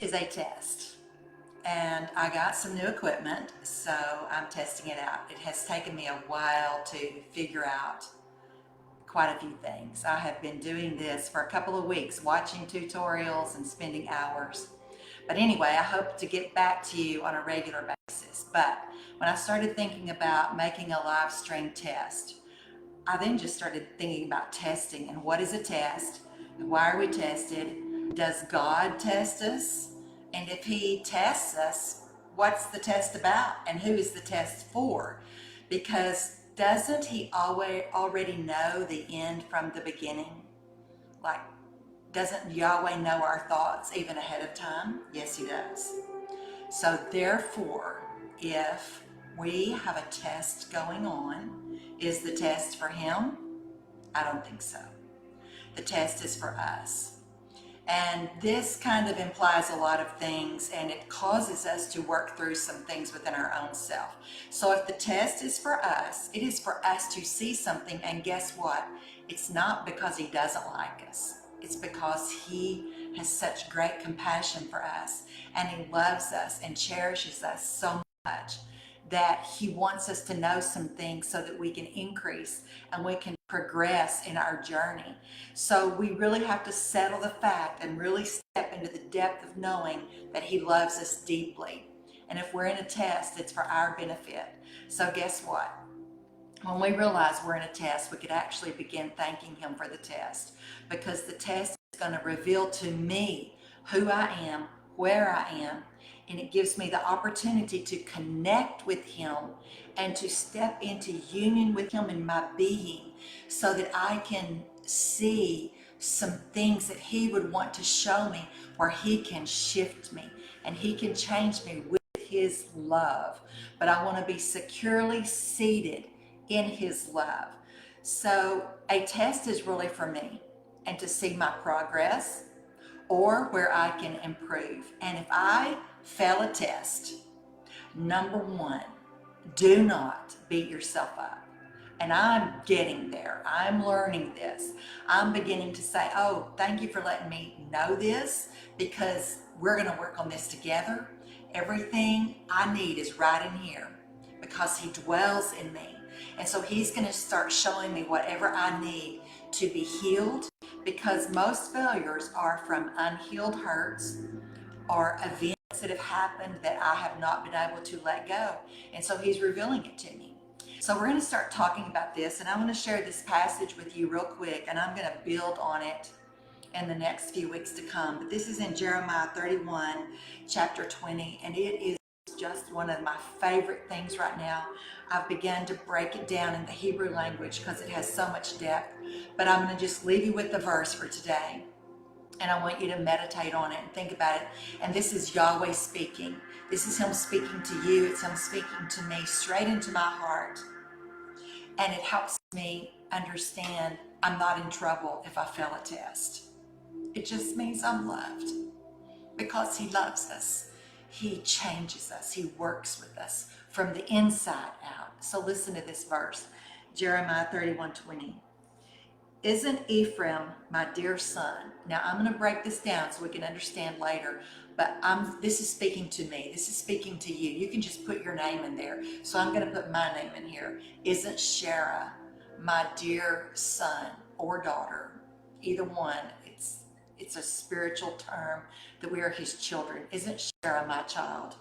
is a test, and I got some new equipment, so I'm testing it out. It has taken me a while to figure out quite a few things. I have been doing this for a couple of weeks, watching tutorials and spending hours. But anyway, I hope to get back to you on a regular basis. But when I started thinking about making a live stream test, I then just started thinking about testing and what is a test? And why are we tested? Does God test us? And if He tests us, what's the test about? And who is the test for? Because doesn't He already know the end from the beginning? Like, doesn't Yahweh know our thoughts even ahead of time? Yes, He does. So therefore, if we have a test going on, is the test for Him? I don't think so. The test is for us. And this kind of implies a lot of things, and it causes us to work through some things within our own self. So if the test is for us, it is for us to see something, and guess what? It's not because He doesn't like us. It's because He has such great compassion for us, and He loves us and cherishes us so much that He wants us to know some things so that we can increase and we can progress in our journey. So we really have to settle the fact and really step into the depth of knowing that He loves us deeply. And if we're in a test, it's for our benefit. So guess what? When we realize we're in a test, we could actually begin thanking Him for the test, because the test is going to reveal to me who I am, where I am, and it gives me the opportunity to connect with Him and to step into union with Him in my being, so that I can see some things that He would want to show me, where He can shift me and He can change me with His love. But I want to be securely seated in His love. So a test is really for me, and to see my progress or where I can improve. And if I fail a test, number one, do not beat yourself up. And I'm getting there. I'm learning this. I'm beginning to say, oh, thank you for letting me know this, because we're going to work on this together. Everything I need is right in here, because He dwells in me. And so He's going to start showing me whatever I need to be healed, because most failures are from unhealed hurts or events that have happened that I have not been able to let go. And so He's revealing it to me. So we're going to start talking about this, and I'm going to share this passage with you real quick, and I'm going to build on it in the next few weeks to come. But this is in Jeremiah 31, chapter 20, and it is just one of my favorite things right now. I've begun to break it down in the Hebrew language because it has so much depth, but I'm going to just leave you with the verse for today. And I want you to meditate on it and think about it. And this is Yahweh speaking. This is Him speaking to you. It's Him speaking to me straight into my heart. And it helps me understand I'm not in trouble if I fail a test. It just means I'm loved, because He loves us. He changes us. He works with us from the inside out. So listen to this verse, Jeremiah 31:20. Isn't Ephraim my dear son? Now I'm going to break this down so we can understand later, but this is speaking to me. This is speaking to you. You can just put your name in there. So I'm going to put my name in here. Isn't Shara my dear son or daughter? Either one. It's a spiritual term that we are His children. Isn't Shara my child?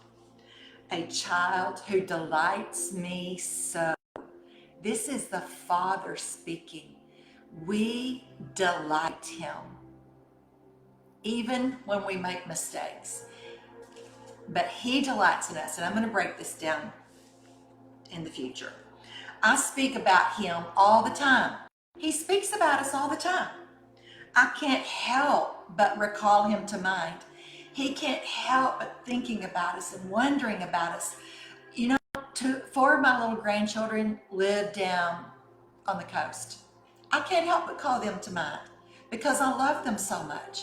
A child who delights me so. This is the Father speaking. We delight Him, even when we make mistakes. But He delights in us, and I'm going to break this down in the future. I speak about Him all the time. He speaks about us all the time. I can't help but recall Him to mind. He can't help but thinking about us and wondering about us. You know, four of my little grandchildren live down on the coast. I can't help but call them to mind, because I love them so much.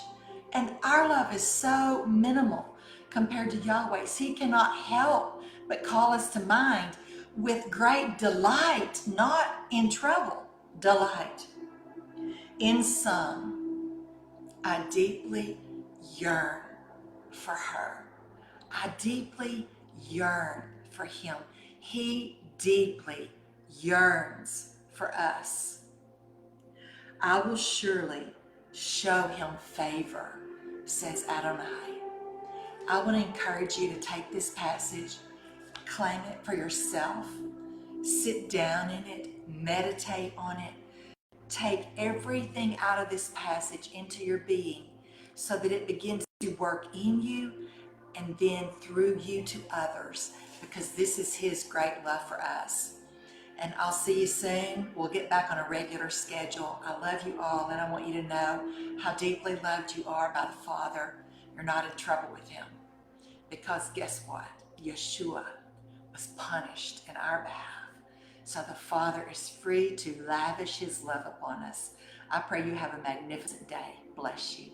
And our love is so minimal compared to Yahweh's. He cannot help but call us to mind with great delight, not in trouble, delight. In sum, I deeply yearn for her. I deeply yearn for him. He deeply yearns for us. I will surely show him favor, says Adonai. I want to encourage you to take this passage, claim it for yourself, sit down in it, meditate on it, take everything out of this passage into your being so that it begins to work in you and then through you to others, because this is his great love for us. And I'll see you soon. We'll get back on a regular schedule. I love you all, and I want you to know how deeply loved you are by the Father. You're not in trouble with him, because guess what? Yeshua was punished in our behalf. So the Father is free to lavish his love upon us. I pray you have a magnificent day. Bless you.